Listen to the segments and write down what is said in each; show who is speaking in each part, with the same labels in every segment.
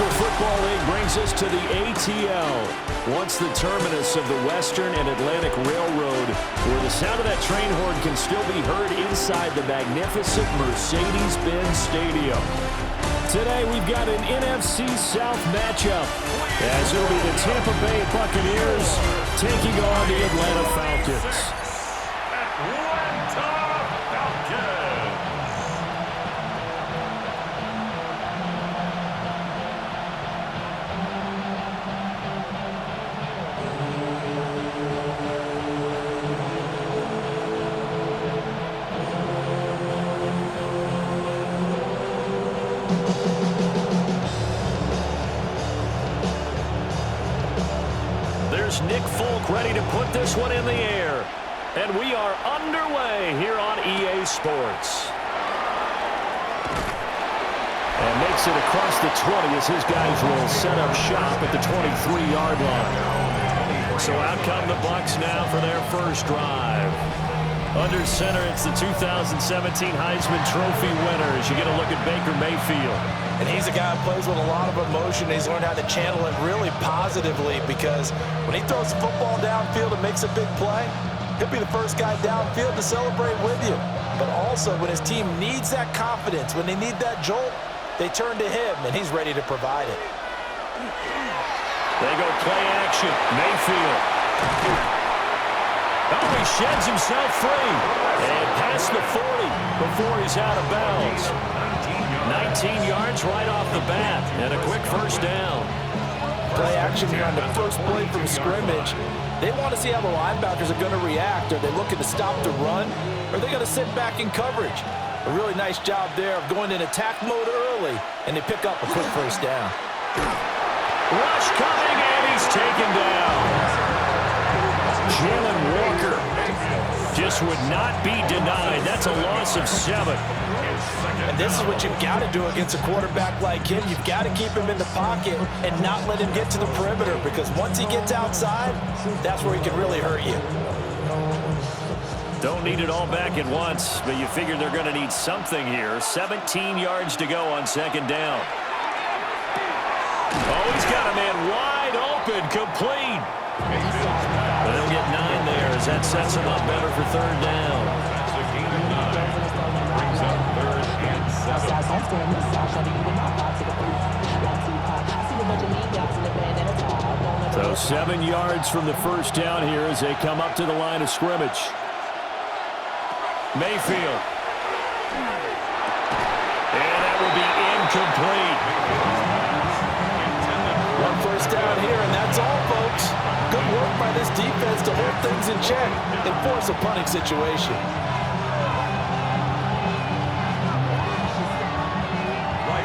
Speaker 1: National Football League brings us to the ATL. Once the terminus of the Western and Atlantic Railroad, where the sound of that train horn can still be heard inside the magnificent Mercedes-Benz Stadium. Today we've got an NFC South matchup, as it'll be the Tampa Bay Buccaneers taking on the Atlanta Falcons. Nick Folk ready to put this one in the air. And we are underway here on EA Sports. And makes it across the 20 as his guys will set up shop at the 23-yard line. So out come the Bucs now for their first drive. Under center, it's the 2017 Heisman Trophy winner as you get a look at Baker Mayfield.
Speaker 2: And he's a guy who plays with a lot of emotion. He's learned how to channel it really positively, because when he throws the football downfield and makes a big play, he'll be the first guy downfield to celebrate with you. But also, when his team needs that confidence, when they need that jolt, they turn to him, and he's ready to provide it.
Speaker 1: They go play action. Mayfield. Oh, he sheds himself free. And past the 40 before he's out of bounds. 19 yards right off the bat, and a quick first down.
Speaker 2: Play action here on the first play from scrimmage. They want to see how the linebackers are going to react. Are they looking to stop the run? Or are they going to sit back in coverage? A really nice job there of going in attack mode early, and they pick up a quick first down.
Speaker 1: Rush coming, and he's taken down. Jalen Walker just would not be denied. That's a loss of 7.
Speaker 2: And this is what you've got to do against a quarterback like him. You've got to keep him in the pocket and not let him get to the perimeter, because once he gets outside, that's where he can really hurt you.
Speaker 1: Don't need it all back at once, but you figure they're going to need something here. 17 yards to go on second down. Oh, he's got a man wide open, complete. But he'll get 9 there as that sets him up better for third down. So 7 yards from the first down here as they come up to the line of scrimmage. Mayfield. And that will be incomplete.
Speaker 2: One first down here, and that's all, folks. Good work by this defense to hold things in check and force a punting situation.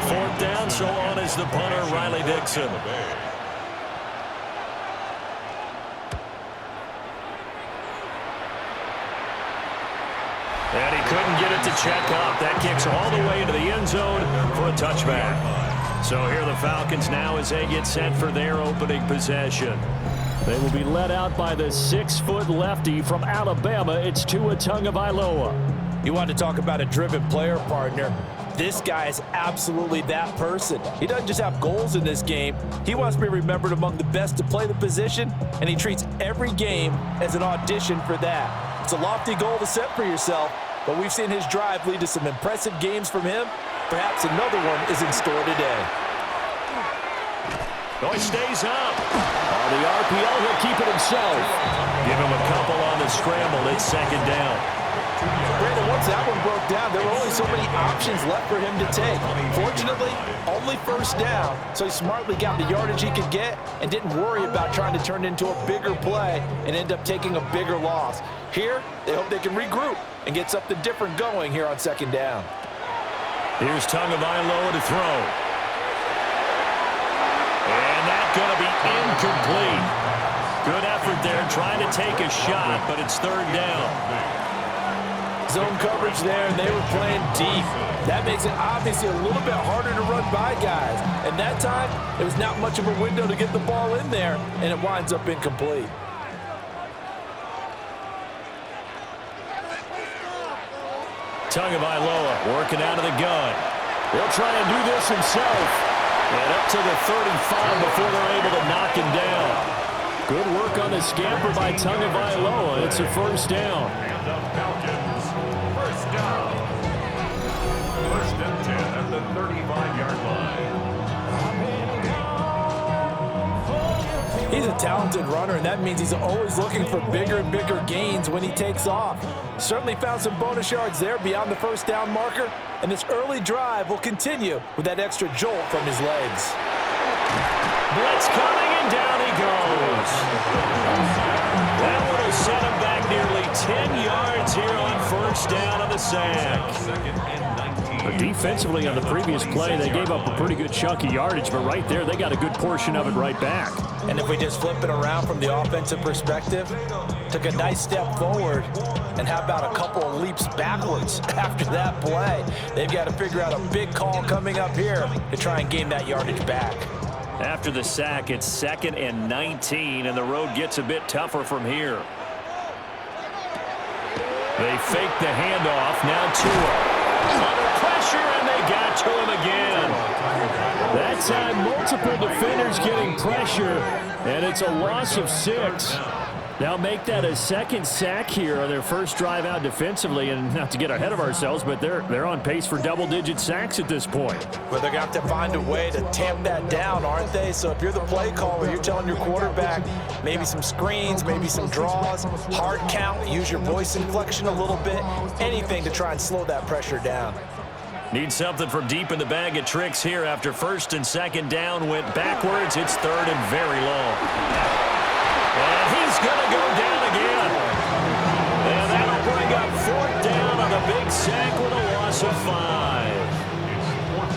Speaker 1: Fourth down, so on is the punter, Riley Dixon. And he couldn't get it to check up. That kicks all the way into the end zone for a touchback. So here are the Falcons now as they get set for their opening possession. They will be led out by the 6-foot lefty from Alabama. It's Tua Tagovailoa.
Speaker 2: You want to talk about a driven player, partner. This guy is absolutely that person. He doesn't just have goals in this game. He wants to be remembered among the best to play the position, and he treats every game as an audition for that. It's a lofty goal to set for yourself, but we've seen his drive lead to some impressive games from him. Perhaps another one is in store today.
Speaker 1: Oh, he stays up. On the RPO, he'll keep it himself. Give him a couple on the scramble. It's second down.
Speaker 2: Brandon, once that one broke down, there were only so many options left for him to take. Fortunately, only first down, so he smartly got the yardage he could get and didn't worry about trying to turn it into a bigger play and end up taking a bigger loss. Here, they hope they can regroup and get something different going here on second down.
Speaker 1: Here's Tagovailoa to throw. And that's going to be incomplete. Good effort there trying to take a shot, but it's third down.
Speaker 2: Zone coverage there, and they were playing deep. That makes it obviously a little bit harder to run by guys. And that time, there was not much of a window to get the ball in there, and it winds up incomplete.
Speaker 1: Tagovailoa working out of the gun. He'll try and do this himself. And up to the 35 before they're able to knock him down. Good work on the scamper by Tagovailoa. It's a first down.
Speaker 3: And the Falcons, first down. First and 10 at the 35-yard line.
Speaker 2: He's a talented runner, and that means he's always looking for bigger and bigger gains when he takes off. Certainly found some bonus yards there beyond the first down marker, and this early drive will continue with that extra jolt from his legs.
Speaker 1: Blitz coming, and down he goes. That one will set him back nearly 10 yards here on first down on the sack.
Speaker 3: Second and 19.
Speaker 1: Defensively on the previous play, they gave up a pretty good chunk of yardage, but right there, they got a good portion of it right back.
Speaker 2: And if we just flip it around from the offensive perspective, took a nice step forward, and how about a couple of leaps backwards after that play? They've got to figure out a big call coming up here to try and gain that yardage back.
Speaker 1: After the sack, it's 2nd and 19, and the road gets a bit tougher from here. They fake the handoff. Now Tua. Under pressure, and they got to him again. That time, multiple defenders getting pressure, and it's a loss of 6. Now make that a second sack here on their first drive out defensively, and not to get ahead of ourselves, but they're on pace for double-digit sacks at this point.
Speaker 2: But they're going to have to find a way to tamp that down, aren't they? So if you're the play caller, you're telling your quarterback maybe some screens, maybe some draws, hard count, use your voice inflection a little bit, anything to try and slow that pressure down.
Speaker 1: Need something from deep in the bag of tricks here after first and second down went backwards. It's 3rd and very long. And he's going to go down again. And that'll bring up 4th down on a big sack with a loss of 5.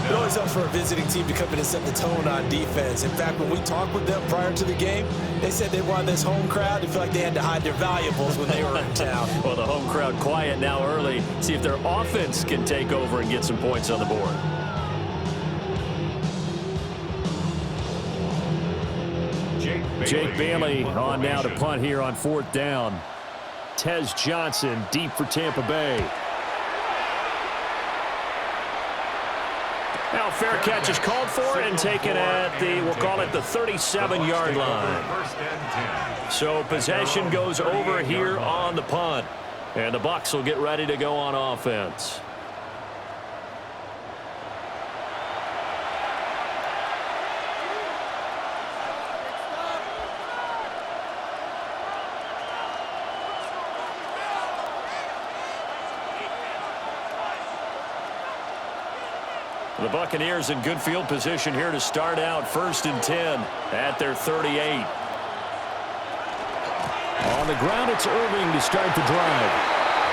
Speaker 2: It always helps for a visiting team to come in and set the tone on defense. In fact, when we talked with them prior to the game, they said they wanted this home crowd to feel like they had to hide their valuables when they were in town.
Speaker 1: Well, the home crowd quiet now early. See if their offense can take over and get some points on the board. Jake Bailey on now to punt here on 4th down. Tez Johnson deep for Tampa Bay. Now fair catch is called for and taken at the, we'll call it the 37-yard line. So possession goes over here on the punt. And the Bucs will get ready to go on offense. The Buccaneers in good field position here to start out 1st and 10 at their 38. On the ground, it's Irving to start the drive.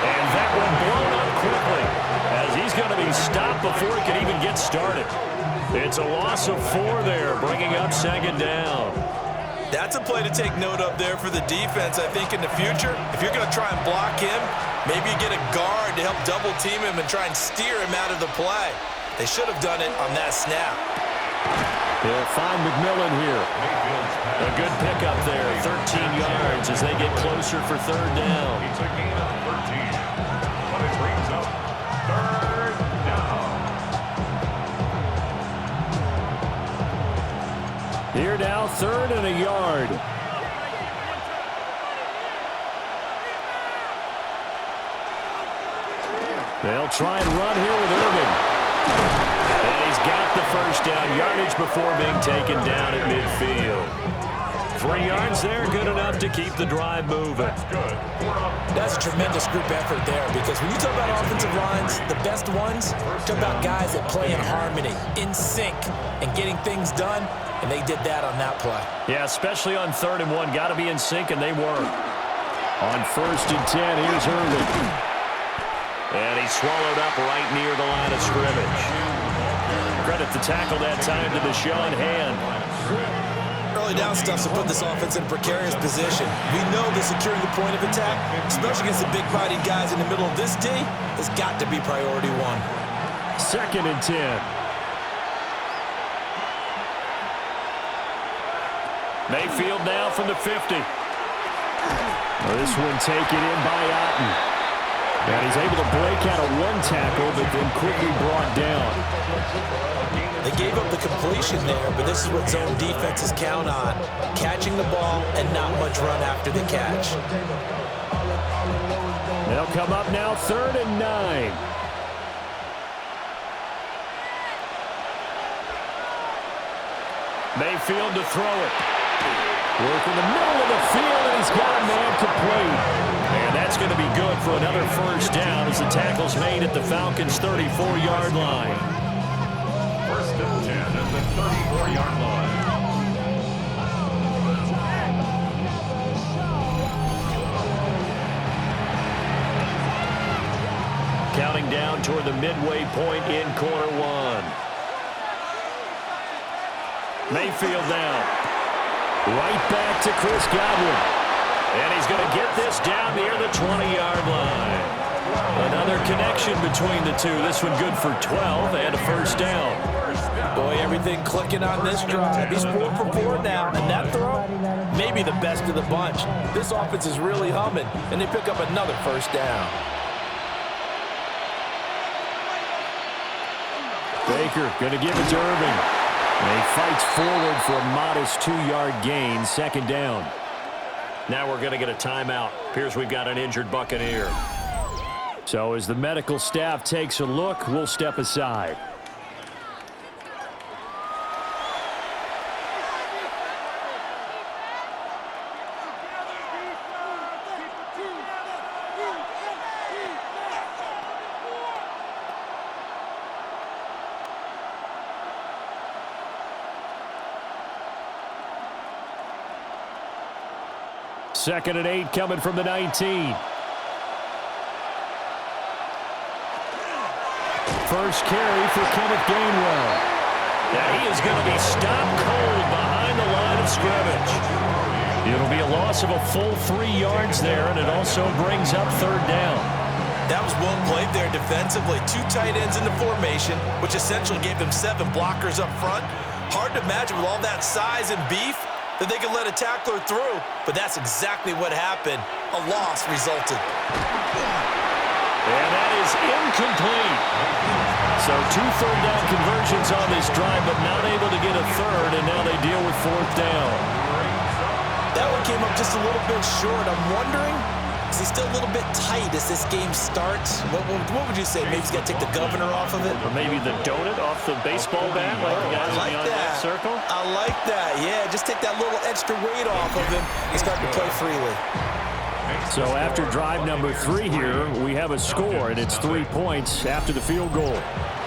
Speaker 1: And that one blown up quickly as he's going to be stopped before he can even get started. It's a loss of 4 there, bringing up 2nd down.
Speaker 2: That's a play to take note of there for the defense, I think, in the future. If you're going to try and block him, maybe you get a guard to help double team him and try and steer him out of the play. They should have done it on that snap.
Speaker 1: They'll find McMillan here. A good pickup there, 13 yards as they get closer for 3rd down.
Speaker 3: It's a gain of 13, but it brings up 3rd down.
Speaker 1: Here now, 3rd and a yard. They'll try and run here with Irving. And he's got the first down yardage before being taken down at midfield. 3 yards there, good enough to keep the drive moving.
Speaker 2: That's a tremendous group effort there, because when you talk about offensive lines, the best ones, talk about guys that play in harmony, in sync, and getting things done, and they did that on that play.
Speaker 1: Yeah, especially on 3rd and 1. Got to be in sync, and they were. On 1st and 10, here's Irving. And he swallowed up right near the line of scrimmage. Credit the tackle that time to Deshaun Hand.
Speaker 2: Early down stuff's to put this offense in a precarious position. We know that securing the point of attack, especially against the big-bodied guys in the middle of this D, has got to be priority 1.
Speaker 1: 2nd and 10. Mayfield now from the 50. This one taken in by Otten. And he's able to break out of one tackle, but then quickly brought down.
Speaker 2: They gave up the completion there, but this is what zone defenses count on. Catching the ball and not much run after the catch.
Speaker 1: They'll come up now 3rd and 9. Mayfield to throw it. Work in the middle of the field, and he's got a man complete. And that's going to be good for another first down as the tackle's made at the Falcons' 34-yard line.
Speaker 3: 1st and 10 at the 34-yard line.
Speaker 1: Counting down toward the midway point in quarter one. Mayfield now. Right back to Chris Godwin. And he's going to get this down near the 20-yard line. Another connection between the two. This one good for 12 and a first down.
Speaker 2: Boy, everything clicking on this drive. He's 4 for 4 now, and that throw, maybe the best of the bunch. This offense is really humming, and they pick up another first down.
Speaker 1: Baker going to give it to Irving. And he fights forward for a modest 2-yard gain, 2nd down. Now we're going to get a timeout. Appears we've got an injured Buccaneer. So as the medical staff takes a look, we'll step aside. Second and 8 coming from the 19. First carry for Kenneth Gainwell. Now he is going to be stopped cold behind the line of scrimmage. It'll be a loss of a full 3 yards there, and it also brings up 3rd down.
Speaker 2: That was well played there defensively. 2 tight ends in the formation, which essentially gave them 7 blockers up front. Hard to imagine with all that size and beef that they could let a tackler through, but that's exactly what happened. A loss resulted.
Speaker 1: And that is incomplete. So 2 third down conversions on this drive, but not able to get a third, and now they deal with 4th down.
Speaker 2: That one came up just a little bit short. I'm wondering, is he still a little bit tight as this game starts? What would you say? Maybe he's got to take the governor off of it?
Speaker 1: Or maybe the donut off the baseball bat, like the guys
Speaker 2: like
Speaker 1: in the
Speaker 2: that.
Speaker 1: circle?
Speaker 2: I like that. Yeah, just take that little extra weight off of him and start to play freely.
Speaker 1: So after drive number 3 here, we have a score, and it's 3 points after the field goal.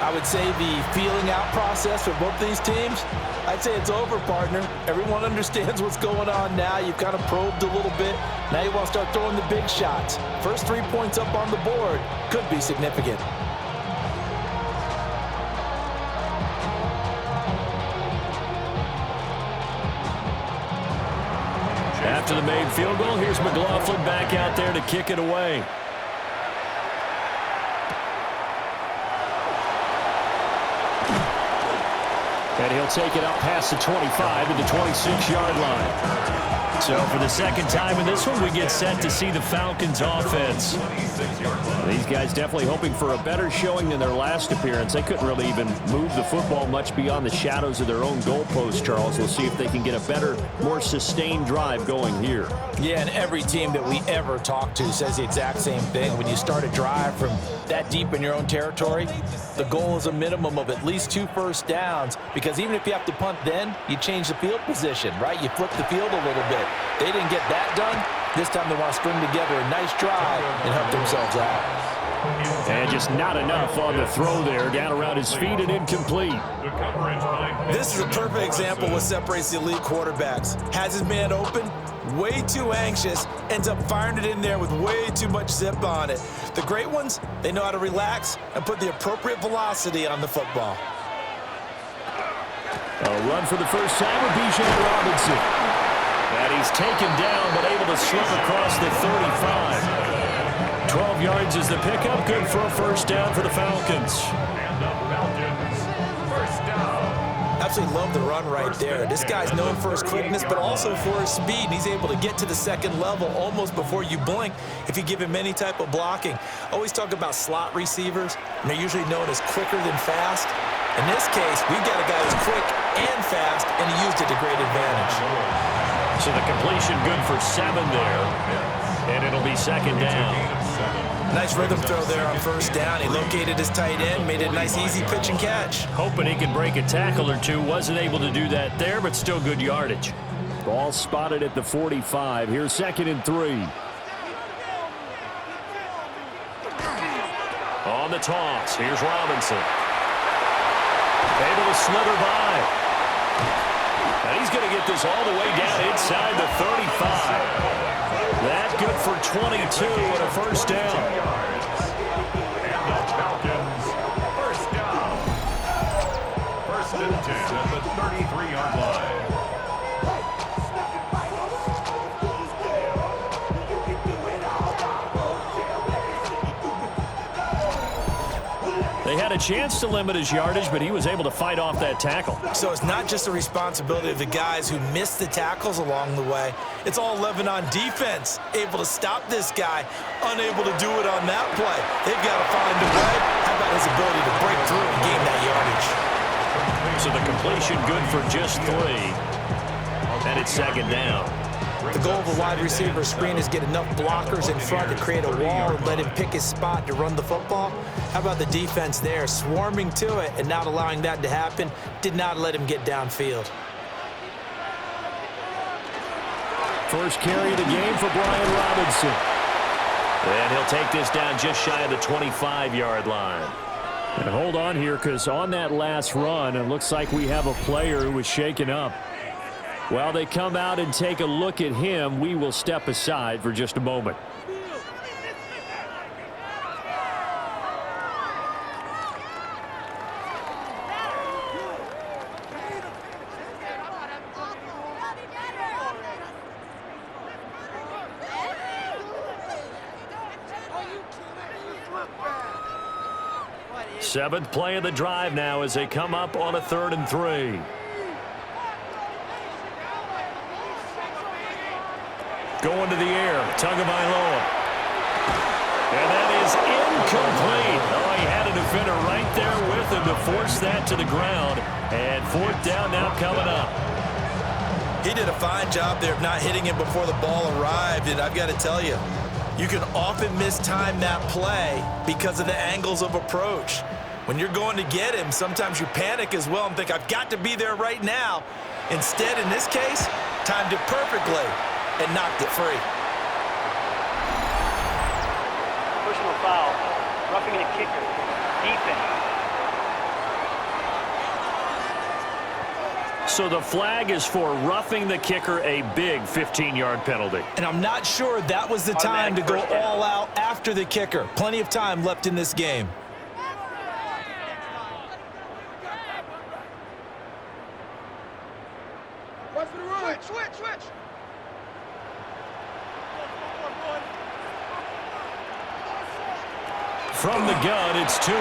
Speaker 2: I would say the feeling out process for both these teams, I'd say it's over, partner. Everyone understands what's going on now. You've kind of probed a little bit. Now you want to start throwing the big shots. First 3 points up on the board could be significant.
Speaker 1: After the made field goal, here's McLaughlin back out there to kick it away. And he'll take it up past the 25 to the 26-yard line. So for the second time in this one, we get set to see the Falcons offense. These guys definitely hoping for a better showing than their last appearance. They couldn't really even move the football much beyond the shadows of their own goalpost, Charles. We'll see if they can get a better, more sustained drive going here.
Speaker 2: Yeah, and every team that we ever talk to says the exact same thing. When you start a drive from that deep in your own territory, the goal is a minimum of at least 2 first downs, because even if you have to punt then, you change the field position, right? You flip the field a little bit. They didn't get that done. This time they want to string together a nice drive and help themselves out.
Speaker 1: And just not enough on the throw there. Down around his feet and incomplete.
Speaker 2: This is a perfect example of what separates the elite quarterbacks. Has his man open, way too anxious, ends up firing it in there with way too much zip on it. The great ones, they know how to relax and put the appropriate velocity on the football.
Speaker 1: A run for the first time with Bijan Robinson. And he's taken down, but able to slip across the 35. 12 yards is the pickup. Good for a first down for the Falcons.
Speaker 3: And the Falcons, first down.
Speaker 2: Now Absolutely love the run right there. This guy's known for his quickness, but also for his speed. And he's able to get to the second level almost before you blink if you give him any type of blocking. Always talk about slot receivers, and they're usually known as quicker than fast. In this case, we've got a guy who's quick and fast, and he used it to great advantage.
Speaker 1: So the completion good for 7 there, and it'll be second down.
Speaker 2: Nice rhythm throw there on first down. He located his tight end, made it a nice easy pitch and catch.
Speaker 1: Hoping he can break a tackle or two. Wasn't able to do that there, but still good yardage. Ball spotted at the 45. Here's 2nd and 3. On the toss, here's Robinson. Able to slither by. And he's going to get this all the way down inside the 35. That good for 22 and a first down.
Speaker 3: And the Falcons, first down. 1st and 10 at the 33-yard line.
Speaker 1: They had a chance to limit his yardage, but he was able to fight off that tackle.
Speaker 2: So it's not just the responsibility of the guys who missed the tackles along the way. It's all 11 on defense, able to stop this guy, unable to do it on that play. They've got to find a way. How about his ability to break through and gain that yardage?
Speaker 1: So the completion good for just 3. And it's 2nd down.
Speaker 2: The goal of a wide receiver screen is get enough blockers in front to create a wall and let him pick his spot to run the football. How about the defense there, swarming to it and not allowing that to happen? Did not let him get downfield.
Speaker 1: First carry of the game for Brian Robinson. And he'll take this down just shy of the 25-yard line. And hold on here, because on that last run, it looks like we have a player who was shaken up. While they come out and take a look at him, we will step aside for just a moment. Seventh play of the drive now as they come up on a 3rd and 3. Going to the air, Tagovailoa. And that is incomplete. Oh, he had a defender right there with him to force that to the ground. And 4th down now coming up.
Speaker 2: He did a fine job there of not hitting him before the ball arrived. And I've got to tell you, you can often mistime that play because of the angles of approach. When you're going to get him, sometimes you panic as well and think, I've got to be there right now. Instead, in this case, timed it perfectly and knocked it free.
Speaker 4: Personal foul, roughing the kicker, defense.
Speaker 1: So the flag is for roughing the kicker, a big 15-yard penalty.
Speaker 2: And I'm not sure that was the time to go all out after the kicker. Plenty of time left in this game.
Speaker 4: Switch.
Speaker 1: From the gun, it's Tua.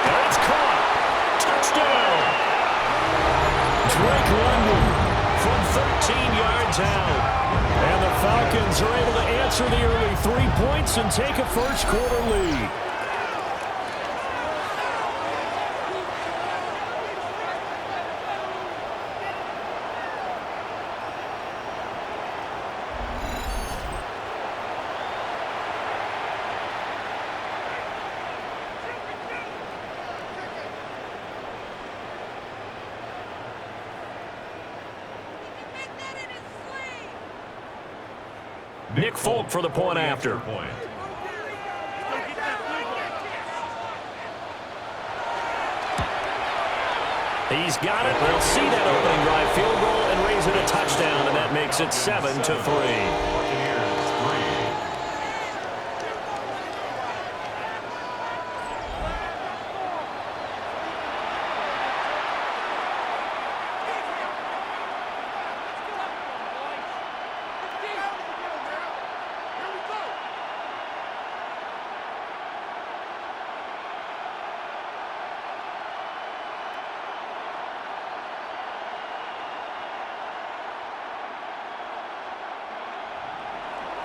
Speaker 1: That's caught. Touchdown. Drake London from 13 yards out. And the Falcons are able to answer the early 3 points and take a first-quarter lead. Nick Folk for the point after. He's got it. They'll see that opening drive field goal and raise it a touchdown, and that makes it 7-3.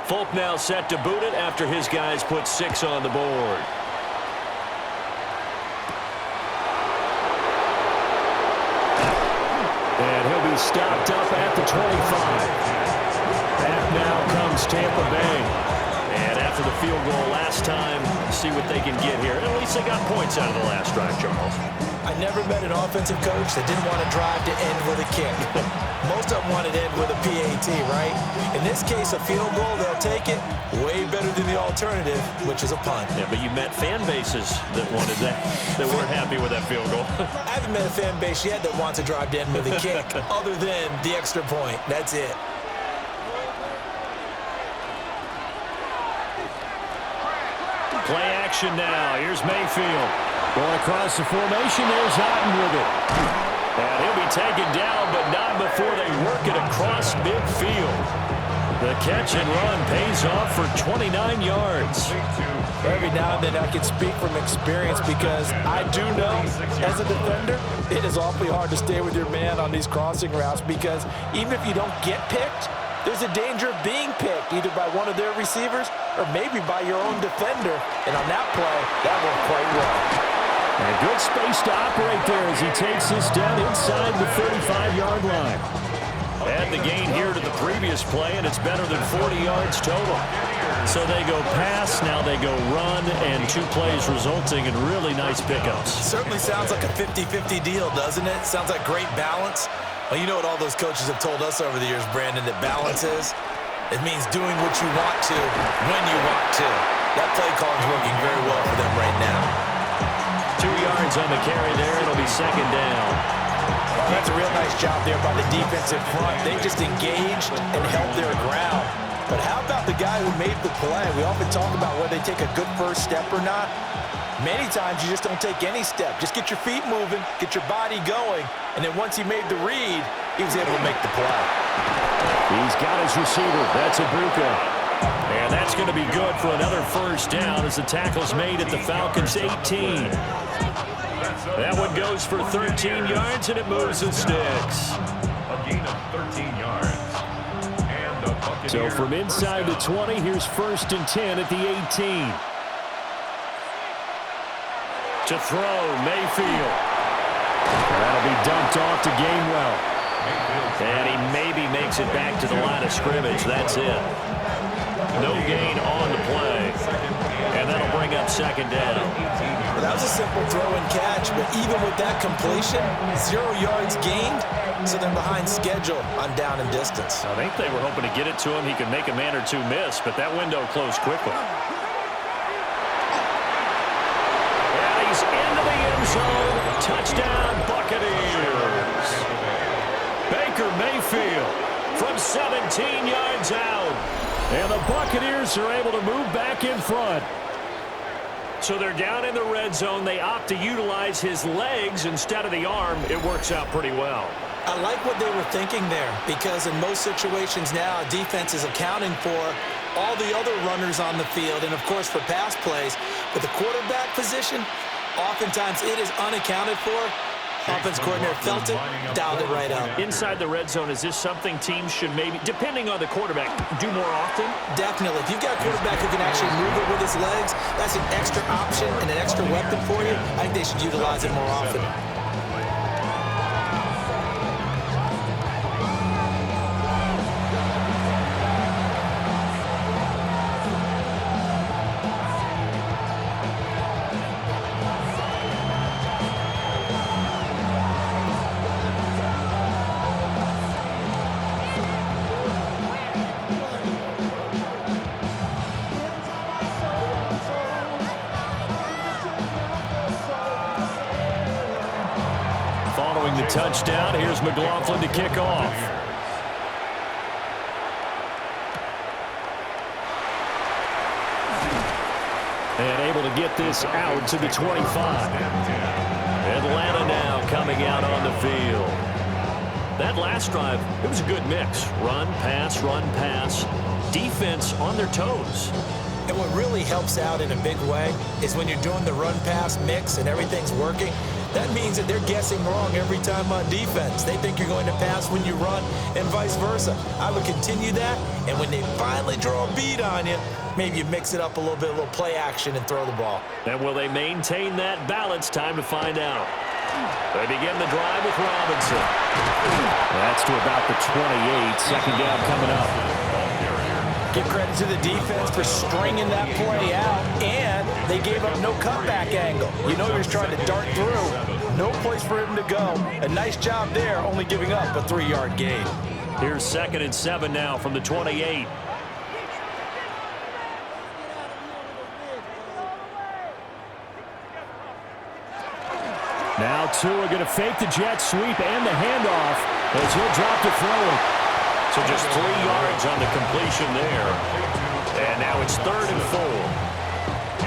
Speaker 1: Folk now set to boot it after his guys put 6 on the board. And he'll be stopped up at the 25. Back now comes Tampa Bay. And after the field goal last time, see what they can get here. At least they got points out of the last drive, Charles.
Speaker 2: I never met an offensive coach that didn't want to drive to end with a kick. Most of them wanted to end with a PAT, right? In this case, a field goal, they'll take it. Way better than the alternative, which is a punt.
Speaker 1: Yeah, but you met fan bases that wanted that, that weren't happy with that field goal.
Speaker 2: I haven't met a fan base yet that wants to drive to end with a kick, other than the extra point. That's it.
Speaker 1: Play action now. Here's Mayfield. Going across the formation. There's Otten with it. And he'll be taken down, but not before they work it across midfield. The catch and run pays off for 29 yards.
Speaker 2: Every now and then I can speak from experience because I do know, as a defender, it is awfully hard to stay with your man on these crossing routes because even if you don't get picked, there's a danger of being picked either by one of their receivers or maybe by your own defender. And on that play, that worked quite well.
Speaker 1: And good space to operate there as he takes this down inside the 35-yard line. Add the gain here to the previous play, and it's better than 40 yards total. So they go pass, now they go run, and 2 plays resulting in really nice pickups.
Speaker 2: Certainly sounds like a 50-50 deal, doesn't it? Sounds like great balance. Well, you know what all those coaches have told us over the years, Brandon, that balance is? It means doing what you want to when you want to. That play call is working very well for them right now.
Speaker 1: 2 yards on the carry there. It'll be second down.
Speaker 2: Well, that's a real nice job there by the defensive front. They just engaged and held their ground. But how about the guy who made the play? We often talk about whether they take a good first step or not. Many times you just don't take any step. Just get your feet moving, get your body going, and then once he made the read, he was able to make the play.
Speaker 1: He's got his receiver. That's Ibuka. And that's going to be good for another first down as the tackle's made at the Falcons' 18. That one goes for 13 yards, and it moves and sticks.
Speaker 3: A gain of 13 yards. And the Buccaneers
Speaker 1: So from inside the 20, here's 1st and 10 at the 18. To throw, Mayfield. That'll be dumped off to Gainwell. And he maybe makes it back to the line of scrimmage. That's it. No gain on the play. And that'll bring up second down.
Speaker 2: Well, that was a simple throw and catch, but even with that completion, 0 yards gained, so they're behind schedule on down and distance.
Speaker 1: I think they were hoping to get it to him. He could make a man or two miss, but that window closed quickly. And he's into the end zone. Touchdown, Buccaneers. Baker Mayfield from 17 yards out. And the Buccaneers are able to move back in front. So they're down in the red zone. They opt to utilize his legs instead of the arm. It works out pretty well.
Speaker 2: I like what they were thinking there because in most situations now, defense is accounting for all the other runners on the field and, of course, for pass plays. But the quarterback position, oftentimes it is unaccounted for. Offense coordinator felt it, dialed it right up.
Speaker 1: Inside the red zone, is this something teams should maybe, depending on the quarterback, do more often?
Speaker 2: Definitely. If you've got a quarterback who can actually move it with his legs, that's an extra option and an extra weapon for you. I think they should utilize it more often.
Speaker 1: Following the touchdown, here's McLaughlin to kick off. And able to get this out to the 25. Atlanta now coming out on the field. That last drive, it was a good mix. Run, pass, defense on their toes.
Speaker 2: And what really helps out in a big way is when you're doing the run-pass mix and everything's working, That means that they're guessing wrong every time on defense. They think you're going to pass when you run and vice versa. I would continue that, and when they finally draw a bead on you, maybe you mix it up a little bit, a little play action, and throw the ball.
Speaker 1: And will they maintain that balance? Time to find out. They begin the drive with Robinson. That's to about the 28. Second down coming up.
Speaker 2: Give credit to the defense for stringing that play out, and they gave up no cutback angle. You know he was trying to dart through. No place for him to go. A nice job there, only giving up a 3-yard gain.
Speaker 1: Here's 2nd and 7 now from the 28. Now Tua going to fake the jet sweep and the handoff as he'll drop to throw it. So just 3 yards on the completion there. And now it's 3rd and 4.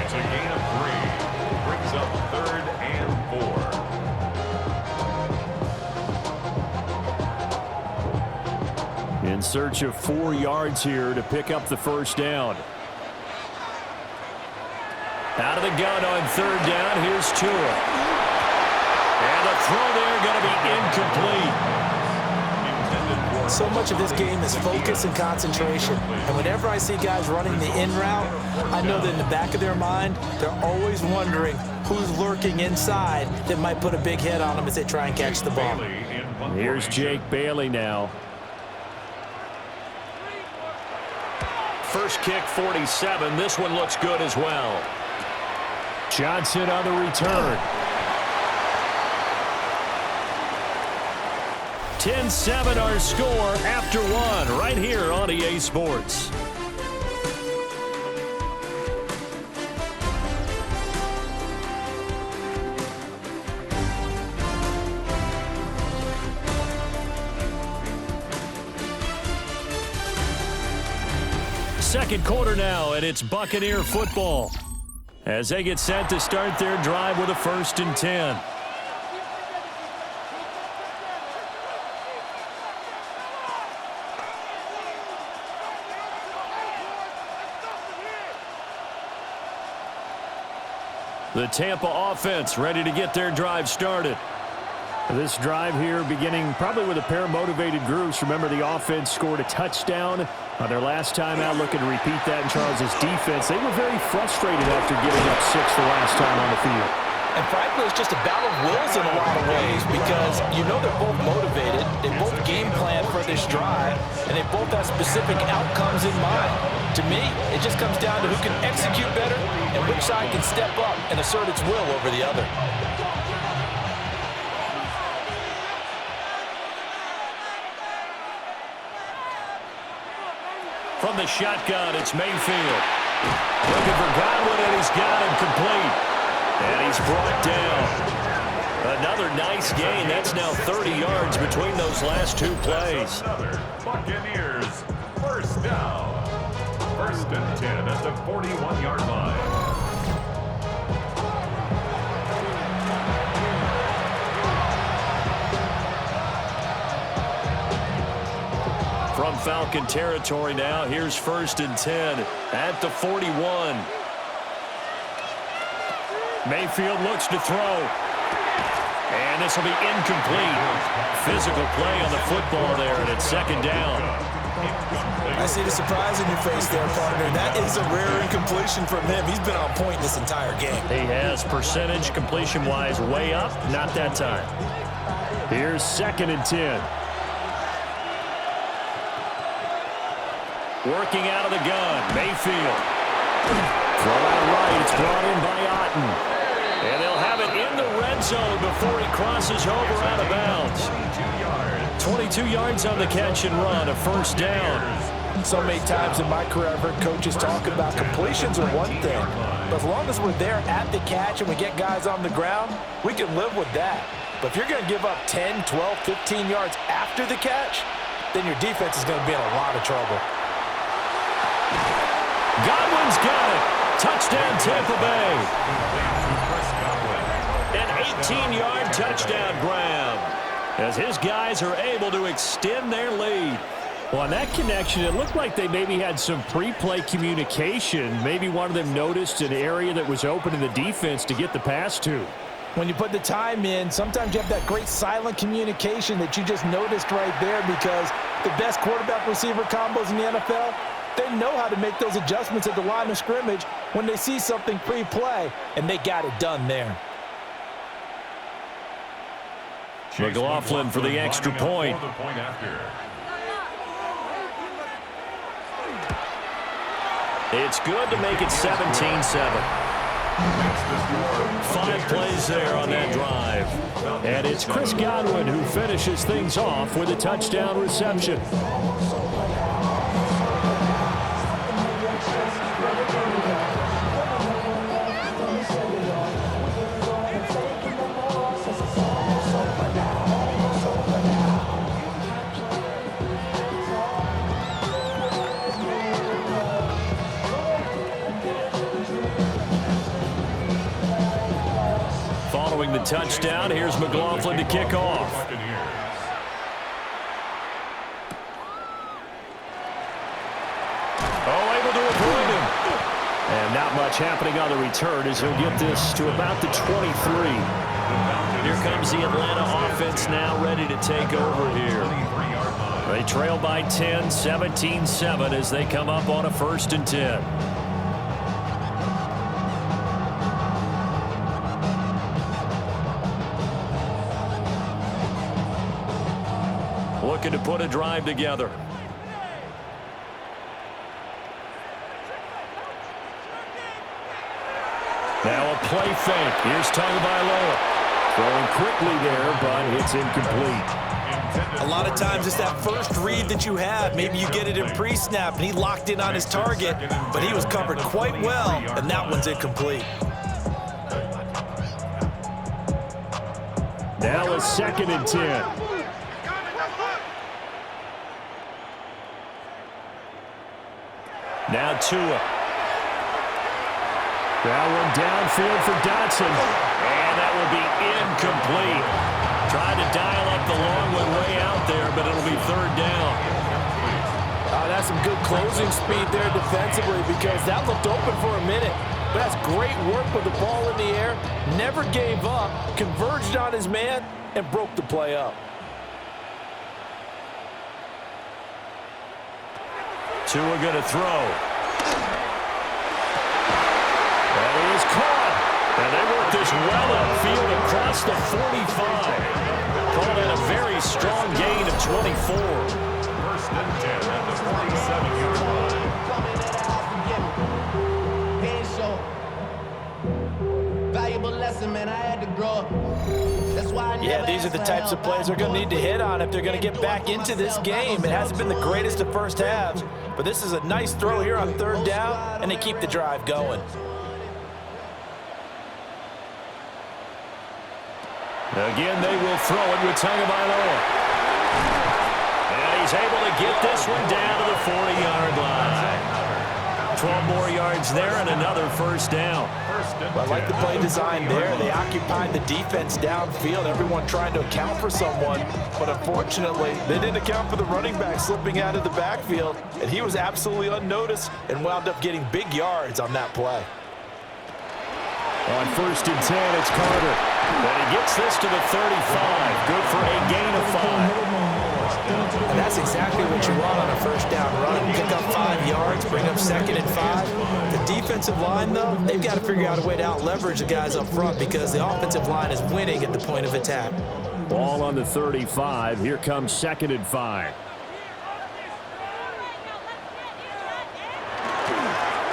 Speaker 3: It's a gain of 3. Brings up 3rd and 4.
Speaker 1: In search of 4 yards here to pick up the first down. Out of the gun on 3rd down. Here's Tua. And the throw there going to be incomplete.
Speaker 2: So much of this game is focus and concentration. And whenever I see guys running the in route, I know that in the back of their mind, they're always wondering who's lurking inside that might put a big hit on them as they try and catch the ball.
Speaker 1: Here's Jake Bailey now. First kick, 47. This one looks good as well. Johnson on the return. 10-7 our score after 1 right here on EA Sports. Second quarter now, and it's Buccaneer football as they get set to start their drive with a 1st and 10. The Tampa offense ready to get their drive started. This drive here beginning probably with a pair of motivated groups. Remember, the offense scored a touchdown on their last time out, looking to repeat that in Charles's defense. They were very frustrated after giving up 6 the last time on the field.
Speaker 2: And frankly, it's just a battle of wills in a lot of ways because you know they're both motivated. They both game plan for this drive, and they both have specific outcomes in mind. To me, it just comes down to who can execute better and which side can step up and assert its will over the other.
Speaker 1: From the shotgun, it's Mayfield. Looking for Godwin, and he's got him complete. And he's brought down. Another nice gain. That's now 30 yards between those last 2 plays.
Speaker 3: Another Buccaneers first down. 1st and 10 at the 41-yard line.
Speaker 1: From Falcon territory now, here's 1st and 10 at the 41. Mayfield looks to throw. And this will be incomplete. Physical play on the football there, and it's 2nd down.
Speaker 2: I see the surprise in your face there, partner. That is a rare incompletion from him. He's been on point this entire game.
Speaker 1: He has percentage completion-wise way up. Not that time. Here's 2nd and 10. Working out of the gun, Mayfield. Throw out right, it's brought in by Otten. And they'll have it in the red zone before he crosses over out of bounds. 22 yards on the catch and run, a 1st down.
Speaker 2: So many times in my career I've heard coaches talk about completions are one thing, but as long as we're there at the catch and we get guys on the ground, we can live with that. But if you're going to give up 10, 12, 15 yards after the catch, then your defense is going to be in a lot of trouble.
Speaker 1: Godwin's got it. Touchdown, Tampa Bay. An 18-yard touchdown grab as his guys are able to extend their lead. Well, on that connection, it looked like they maybe had some pre-play communication. Maybe one of them noticed an area that was open in the defense to get the pass to.
Speaker 2: When you put the time in, sometimes you have that great silent communication that you just noticed right there, because the best quarterback-receiver combos in the NFL, they know how to make those adjustments at the line of scrimmage when they see something pre-play, and they got it done there.
Speaker 1: McLaughlin for the extra point. It's good to make it 17-7. 5 plays there on that drive. And it's Chris Godwin who finishes things off with a touchdown reception. Following the touchdown, here's McLaughlin to kick off. Oh, able to avoid him. And not much happening on the return as he'll get this to about the 23. Here comes the Atlanta offense now ready to take over here. They trail by 10, 17-7 as they come up on a 1st and 10. Looking to put a drive together. Now a play fake. Here's Tagovailoa. Throwing quickly there, but it's incomplete.
Speaker 2: A lot of times it's that first read that you have. Maybe you get it in pre-snap, and he locked in on his target, but he was covered quite well, and that one's incomplete.
Speaker 1: Now a 2nd and 10. Now Tua. That one downfield for Dotson. And that will be incomplete. Tried to dial up the long one way out there, but it'll be 3rd down.
Speaker 2: That's some good closing speed there defensively, because that looked open for a minute. But that's great work with the ball in the air. Never gave up, converged on his man, and broke the play up.
Speaker 1: Tua going to throw. That is caught. And they work this well upfield across the 45. Call that a very strong gain of 24.
Speaker 3: 1st and 10 at the 47-yard line.
Speaker 5: Valuable lesson, man. I had to grow up.
Speaker 2: Yeah, these are the types of plays they're going to need to hit on if they're going to get back into this game. It hasn't been the greatest of first halves, but this is a nice throw here on 3rd down, and they keep the drive going.
Speaker 1: Again, they will throw it with Tagovailoa. And he's able to get this one down to the 40-yard line. 12 more yards there and another 1st down.
Speaker 2: I like the play design there. They occupied the defense downfield, everyone trying to account for someone, but unfortunately, they didn't account for the running back slipping out of the backfield, and he was absolutely unnoticed and wound up getting big yards on that play.
Speaker 1: On 1st and 10, it's Carter. But he gets this to the 35. Good for a gain of 5.
Speaker 2: And that's exactly what you want on a 1st down run. Pick up 5 yards, bring up 2nd and 5. The defensive line, though, they've got to figure out a way to out-leverage the guys up front, because the offensive line is winning at the point of attack.
Speaker 1: Ball on the 35. Here comes 2nd and 5.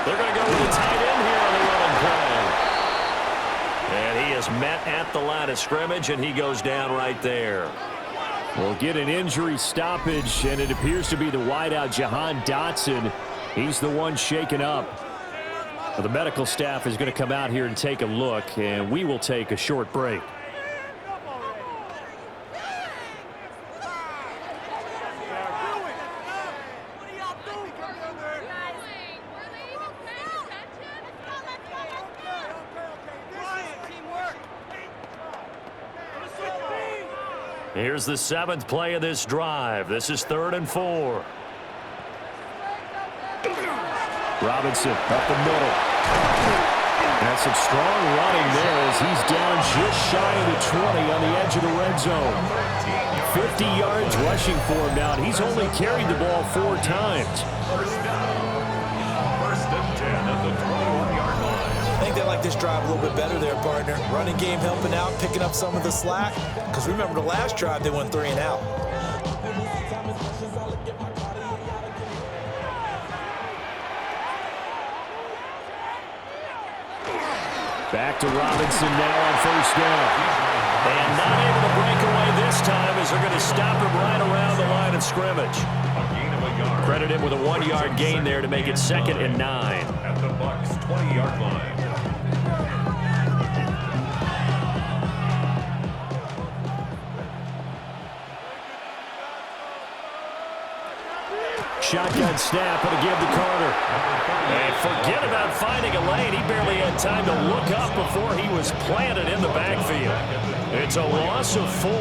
Speaker 1: They're going to go with the tight end here on the running play. And he is met at the line of scrimmage, and he goes down right there. We'll get an injury stoppage, and it appears to be the wideout, Jahan Dotson. He's the one shaken up. The medical staff is going to come out here and take a look, and we will take a short break. Here's the 7th play of this drive. This is 3rd and 4. Robinson up the middle. That's some strong running there as he's down just shy of the 20 on the edge of the red zone. 50 yards rushing for him now, and he's only carried the ball 4 times.
Speaker 3: First and 10 at the 21-yard line.
Speaker 2: I think they like this drive a little bit better there, partner. Running game helping out, picking up some of the slack. Because remember the last drive, they went 3 and out.
Speaker 1: Back to Robinson now on first down. And not able to break away this time as they're going to stop him right around the line of scrimmage.
Speaker 3: A gain of a yard.
Speaker 1: Credit him with a 1-yard gain there to make it 2nd and 9.
Speaker 3: At the Bucs 20-yard line.
Speaker 1: Shotgun snap, and a give to Carter. And forget about finding a lane. He barely had time to look up before he was planted in the backfield. It's a loss of 4.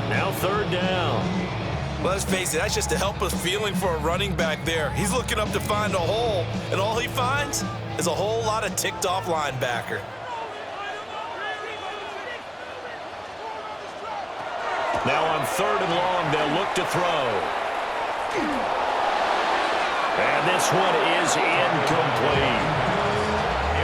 Speaker 1: Now 3rd down.
Speaker 2: Well, let's face it, that's just a helpless feeling for a running back there. He's looking up to find a hole, and all he finds is a whole lot of ticked-off linebacker.
Speaker 1: Now on 3rd and long, they'll look to throw. And this one is incomplete.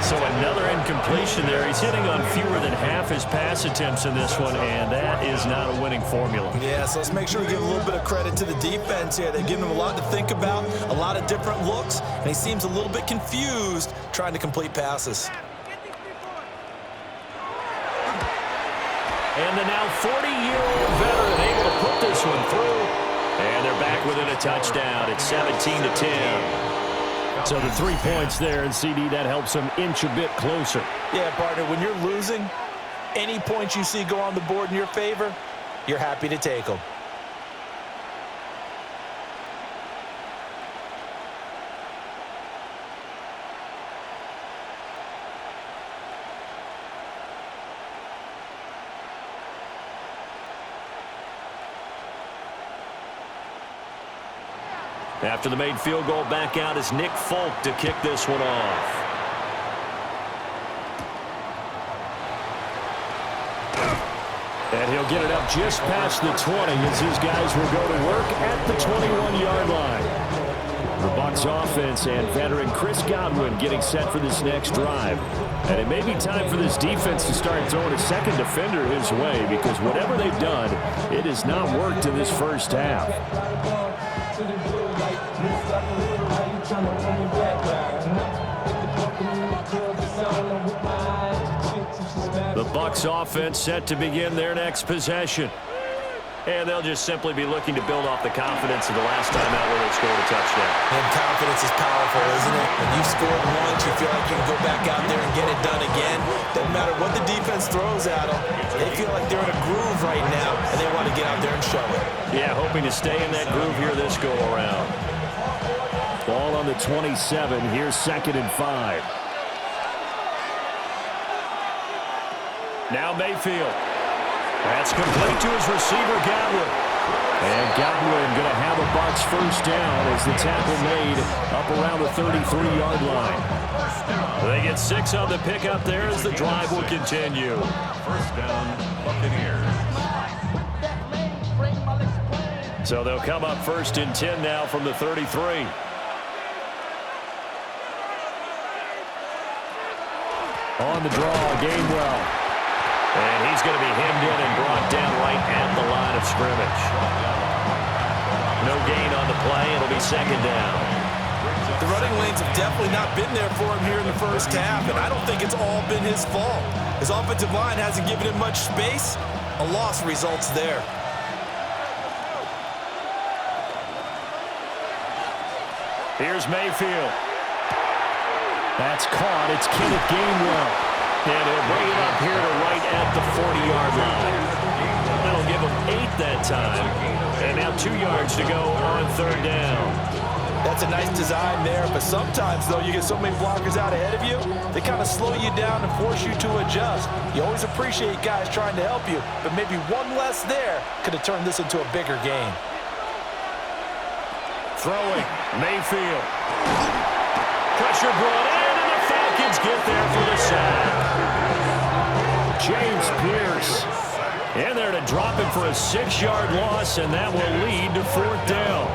Speaker 1: So another incompletion there. He's hitting on fewer than half his pass attempts in this one, and that is not a winning formula.
Speaker 2: Yeah, so let's make sure we give a little bit of credit to the defense here. They've given him a lot to think about, a lot of different looks, and he seems a little bit confused trying to complete passes.
Speaker 1: And the now 40-year-old veteran able to put this one through. And they're back within a touchdown. It's 17-10. So the 3 points there, and CD, that helps them inch a bit closer.
Speaker 2: Yeah, partner, when you're losing, any points you see go on the board in your favor, you're happy to take them.
Speaker 1: After the made field goal, back out is Nick Folk to kick this one off. And he'll get it up just past the 20 as his guys will go to work at the 21-yard line. The Bucs offense and veteran Chris Godwin getting set for this next drive. And it may be time for this defense to start throwing a second defender his way, because whatever they've done, it has not worked in this first half. The Bucs offense set to begin their next possession. And they'll just simply be looking to build off the confidence of the last time out where they scored a touchdown.
Speaker 2: And confidence is powerful, isn't it? When you've scored once, you feel like you can go back out there and get it done again. Doesn't matter what the defense throws at them. They feel like they're in a groove right now, and they want to get out there and show it.
Speaker 1: Yeah, hoping to stay in that groove here this go-around. Ball on the 27. Here's 2nd and 5. Now Mayfield. That's complete to his receiver, Godwin. And Godwin going to have a Bucs first down as the tackle made up around the 33-yard line. They get 6 on the pickup there as the drive will continue.
Speaker 3: First down, Buccaneers.
Speaker 1: So they'll come up 1st and 10 now from the 33. On the draw, Gainwell. And he's going to be hemmed in and brought down right at the line of scrimmage. No gain on the play. It'll be 2nd down.
Speaker 2: The running lanes have definitely not been there for him here in the first half, and I don't think it's all been his fault. His offensive line hasn't given him much space. A loss results there.
Speaker 1: Here's Mayfield. That's caught. It's Kenneth Gainwell. And he'll bring it up here to right at the 40-yard line. That'll give him 8 that time. And now 2 yards to go on 3rd down.
Speaker 2: That's a nice design there, but sometimes, though, you get so many blockers out ahead of you, they kind of slow you down and force you to adjust. You always appreciate guys trying to help you, but maybe one less there could have turned this into a bigger game.
Speaker 1: Throwing, Mayfield. Pressure brought in, and the Falcons get there for the sack. James Pierce in there to drop him for a 6-yard loss, and that will lead to 4th down.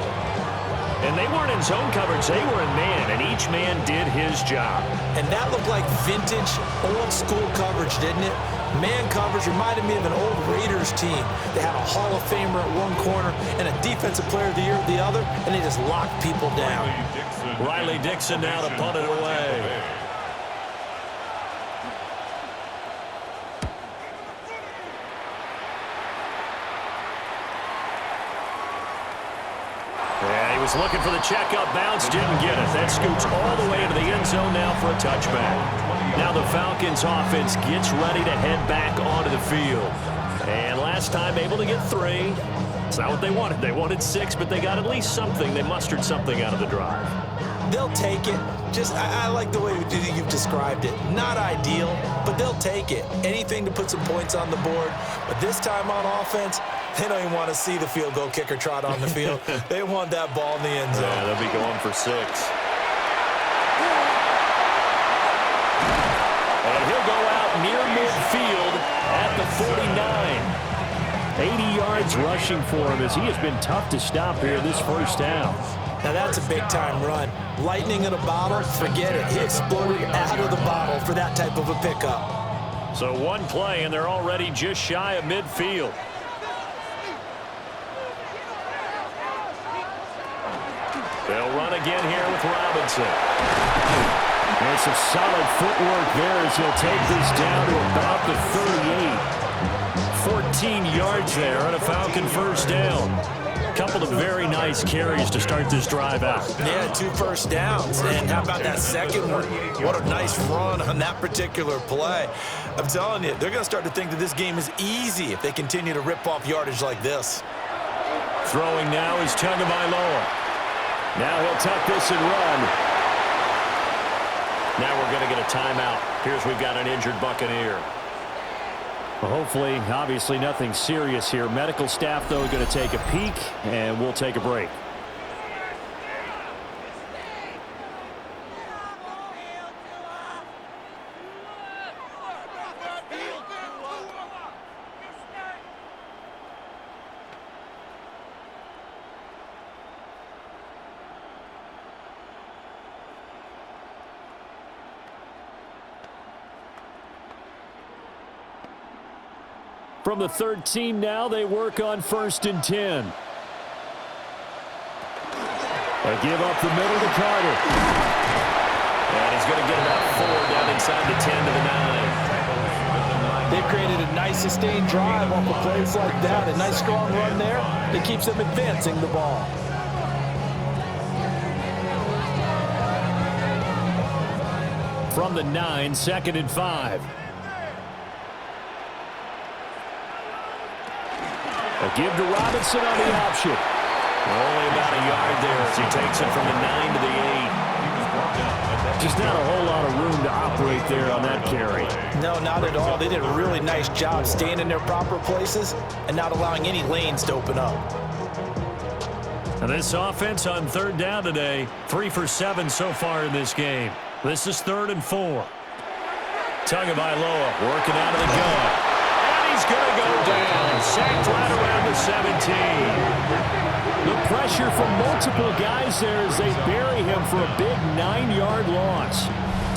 Speaker 1: And they weren't in zone coverage. They were in man, and each man did his job.
Speaker 2: And that looked like vintage, old-school coverage, didn't it? Man coverage reminded me of an old Raiders team. They had a Hall of Famer at one corner and a Defensive Player of the Year at the other, and they just locked people down.
Speaker 1: Riley Dixon now to punt it away. Was looking for the checkup bounce, didn't get it. That scoots all the way into the end zone now for a touchback. Now the Falcons offense gets ready to head back onto the field. And last time able to get 3. It's not what they wanted. They wanted 6, but they got at least something. They mustered something out of the drive.
Speaker 2: They'll take it. I like the way you've described it. Not ideal, but they'll take it. Anything to put some points on the board. But this time on offense, they don't even want to see the field goal kicker trot on the field. They want that ball in the end zone.
Speaker 1: Yeah, they'll be going for 6. And he'll go out near midfield at the 49. 80 yards rushing for him as he has been tough to stop here this first down.
Speaker 2: Now that's a big-time run. Lightning in a bottle, forget it. He exploded out of the bottle for that type of a pickup.
Speaker 1: So one play, and they're already just shy of midfield. They'll run again here with Robinson. There's some solid footwork there as he'll take this down to about the 38. 14 yards there on a Falcon first down. Couple of very nice carries to start this drive out.
Speaker 2: Yeah, 2 first downs. And how about that second one? What a nice run on that particular play. I'm telling you, they're going to start to think that this game is easy if they continue to rip off yardage like this.
Speaker 1: Throwing now is Tagovailoa. Now he'll tuck this and run. Now we're going to get a timeout. Here's we've got an injured Buccaneer. Well, hopefully, obviously nothing serious here. Medical staff, though, going to take a peek, and we'll take a break. From the 13 now, they work on 1st and 10. They give up the middle to Carter. And he's going to get about 4 down inside the 10 to the 9.
Speaker 2: They've created a nice sustained drive off of plays like that. A nice strong run there that keeps them advancing the ball.
Speaker 1: From the 9, 2nd and 5. A give to Robinson on the option. Only about a yard there as he takes it from the 9 to the 8. Just not a whole lot of room to operate there on that carry.
Speaker 2: No, not at all. They did a really nice job staying in their proper places and not allowing any lanes to open up.
Speaker 1: And this offense on 3rd down today, 3 for 7 so far in this game. This is 3rd and 4. Tagovailoa working out of the gun. He's going to go down, sacked right around the 17. The pressure from multiple guys there as they bury him for a big 9-yard loss.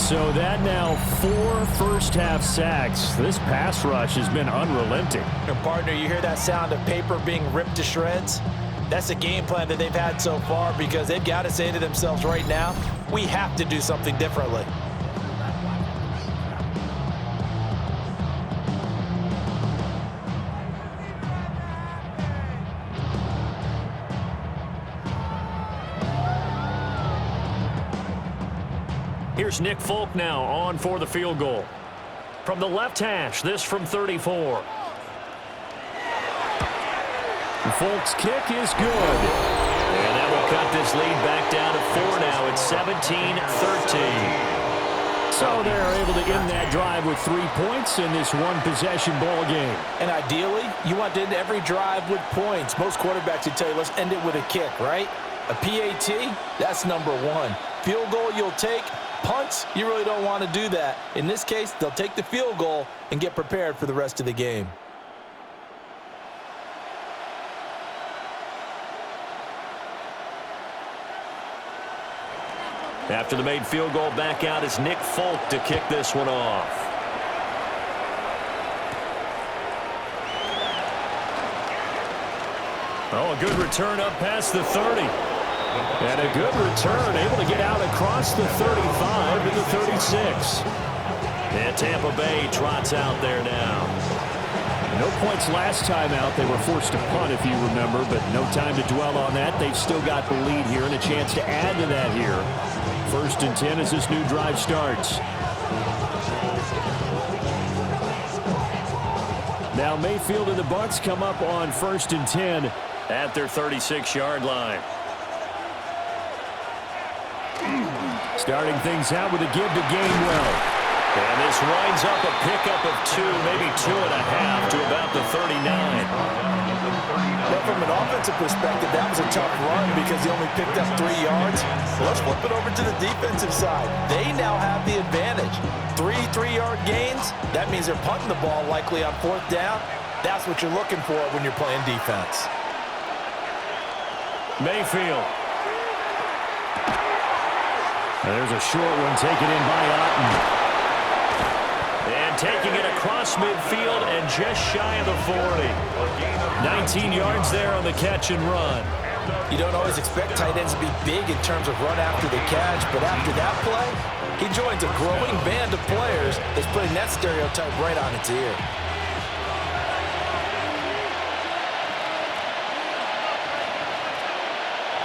Speaker 1: So that now 4 first-half sacks. This pass rush has been unrelenting.
Speaker 2: Your partner, you hear that sound of paper being ripped to shreds? That's the game plan that they've had so far because they've got to say to themselves right now, we have to do something differently.
Speaker 1: Here's Nick Folk now on for the field goal. From the left hash, this from 34. Folk's kick is good. And that will cut this lead back down to 4 now. It's 17-13. So they're able to end that drive with 3 points in this one-possession ball game.
Speaker 2: And ideally, you want to end every drive with points. Most quarterbacks would tell you, let's end it with a kick, right? A PAT, that's number 1. Field goal you'll take, punts, you really don't want to do that. In this case, they'll take the field goal and get prepared for the rest of the game.
Speaker 1: After the made field goal, back out is Nick Folk to kick this one off. Oh, a good return up past the 30. And a good return, able to get out across the 35 to the 36. And Tampa Bay trots out there now. No points last time out. They were forced to punt, if you remember, but no time to dwell on that. They've still got the lead here and a chance to add to that here. 1st and 10 as this new drive starts. Now Mayfield and the Bucs come up on 1st and 10 at their 36-yard line. Starting things out with a give to Gainwell. And this winds up a pickup of 2, maybe 2.5 to about the 39.
Speaker 2: But from an offensive perspective, that was a tough run because he only picked up 3 yards. Well, let's flip it over to the defensive side. They now have the advantage. 3 3-yard gains, that means they're punting the ball likely on 4th down. That's what you're looking for when you're playing defense.
Speaker 1: Mayfield. There's a short one taken in by Otten. And taking it across midfield and just shy of the 40. 19 yards there on the catch and run.
Speaker 2: You don't always expect tight ends to be big in terms of run after the catch, but after that play, he joins a growing band of players that's putting that stereotype right on its ear.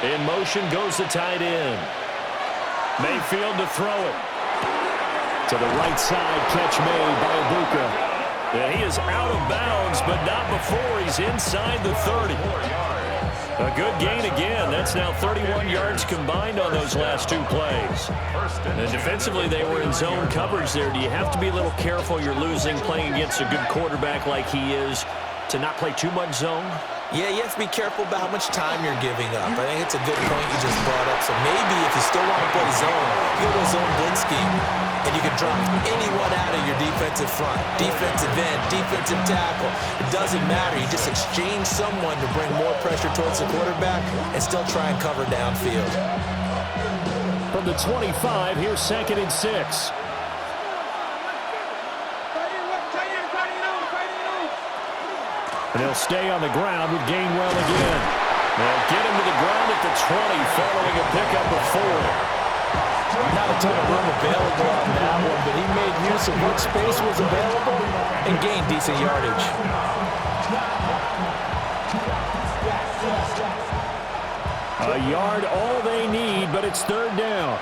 Speaker 1: In motion goes the tight end. Mayfield to throw it. To the right side, catch made by Ibuka. And he is out of bounds, but not before he's inside the 30. A good gain again. That's now 31 yards combined on those last 2 plays. And defensively, they were in zone coverage there. Do you have to be a little careful? You're losing, playing against a good quarterback like he is, to not play too much zone?
Speaker 2: Yeah, you have to be careful about how much time you're giving up. I think it's a good point you just brought up. So maybe if you still want to play zone, you go to a zone blitz scheme, and you can drop anyone out of your defensive front, defensive end, defensive tackle. It doesn't matter. You just exchange someone to bring more pressure towards the quarterback and still try and cover downfield.
Speaker 1: From the 25, here's 2nd and 6. And he'll stay on the ground with Gainwell again. They'll get him to the ground at the 20 following a pickup of 4.
Speaker 2: Not a ton of room available on that one, but he made use of what space was available and gained decent yardage.
Speaker 1: A yard all they need, but it's 3rd down.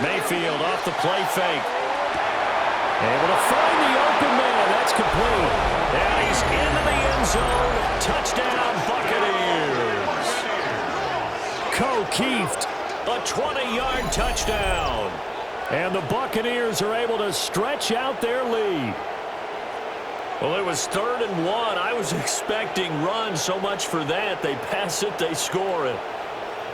Speaker 1: Mayfield off the play fake. Able to find the open man. That's complete. And he's into the end zone. Touchdown, Buccaneers. O'Keefe, a 20-yard touchdown. And the Buccaneers are able to stretch out their lead. Well, it was 3rd and 1. I was expecting runs, so much for that. They pass it, they score it.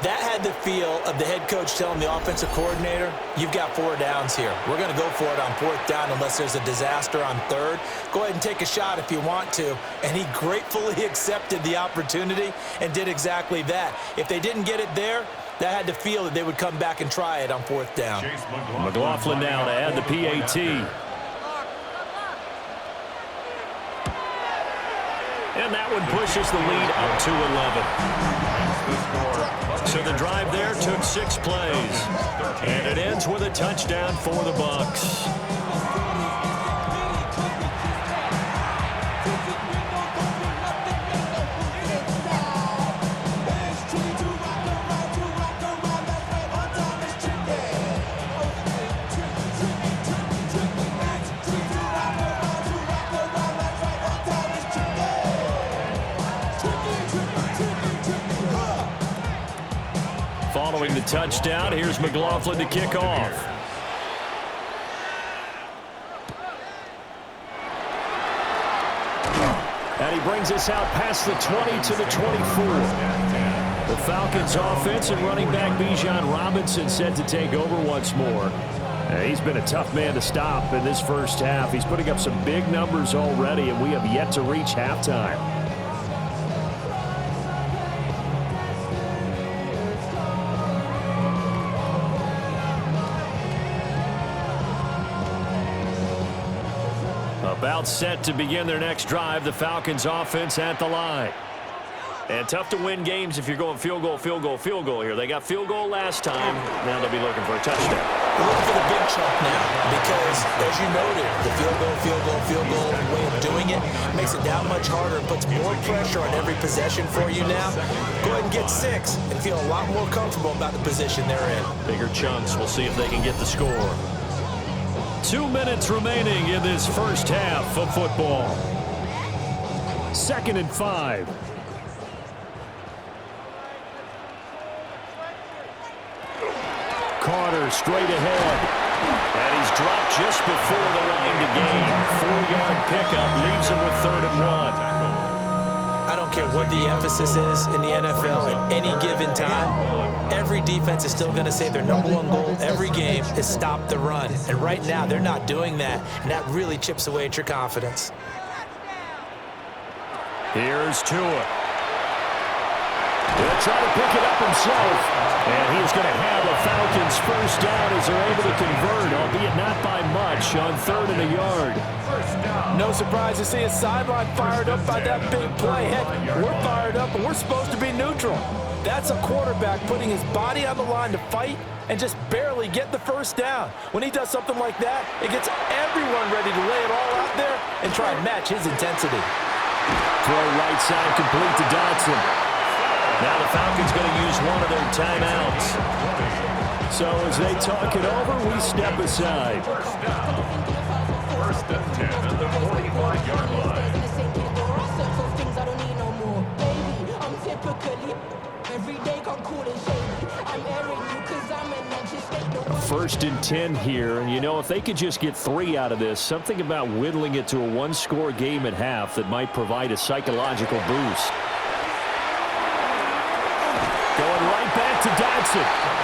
Speaker 2: That had the feel of the head coach telling the offensive coordinator, you've got 4 downs here. We're going to go for it on 4th down unless there's a disaster on 3rd. Go ahead and take a shot if you want to. And he gratefully accepted the opportunity and did exactly that. If they didn't get it there, that had the feel that they would come back and try it on 4th down.
Speaker 1: McLaughlin now to add the PAT. And that one pushes the lead up to 11. So the drive there took 6 plays. And it ends with a touchdown for the Bucs. Following the touchdown, here's McLaughlin to kick off. And he brings us out past the 20 to the 24. The Falcons offense and running back Bijan Robinson set to take over once more. He's been a tough man to stop in this first half. He's putting up some big numbers already, and we have yet to reach halftime. About set to begin their next drive, the Falcons offense at the line. And tough to win games if you're going field goal, field goal, field goal here. They got field goal last time. Now they'll be looking for a touchdown.
Speaker 2: We're looking for the big chunk now because, as you noted, the field goal way of doing it makes it that much harder and puts more pressure on every possession for you now. Go ahead and get 6 and feel a lot more comfortable about the position they're in.
Speaker 1: Bigger chunks. We'll see if they can get the score. 2 minutes remaining in this first half of football. 2nd and 5. Carter straight ahead. And he's dropped just before the line to gain. 4-yard pickup leaves him with 3rd and 1.
Speaker 2: I don't care what the emphasis is in the NFL at any given time. Every defense is still going to say their #1 goal every game is stop the run. And right now, they're not doing that. And that really chips away at your confidence.
Speaker 1: Here's Tua. He'll try to pick it up himself. And he's going to have a Falcons first down as they're able to convert, albeit not by much, on 3rd and a yard.
Speaker 2: No surprise to see a sideline fired up by that big play. Heck, we're fired up, and we're supposed to be neutral. That's a quarterback putting his body on the line to fight and just barely get the first down. When he does something like that, it gets everyone ready to lay it all out there and try and match his intensity.
Speaker 1: Throw right side complete to Dodson. Now the Falcons going to use one of their timeouts. So as they talk it over, we step aside.
Speaker 3: First and 10 at the 45-yard line.
Speaker 1: First and 10 here, and you know, if they could just get 3 out of this, something about whittling it to a 1-score game at half that might provide a psychological boost. Going right back to Dodson.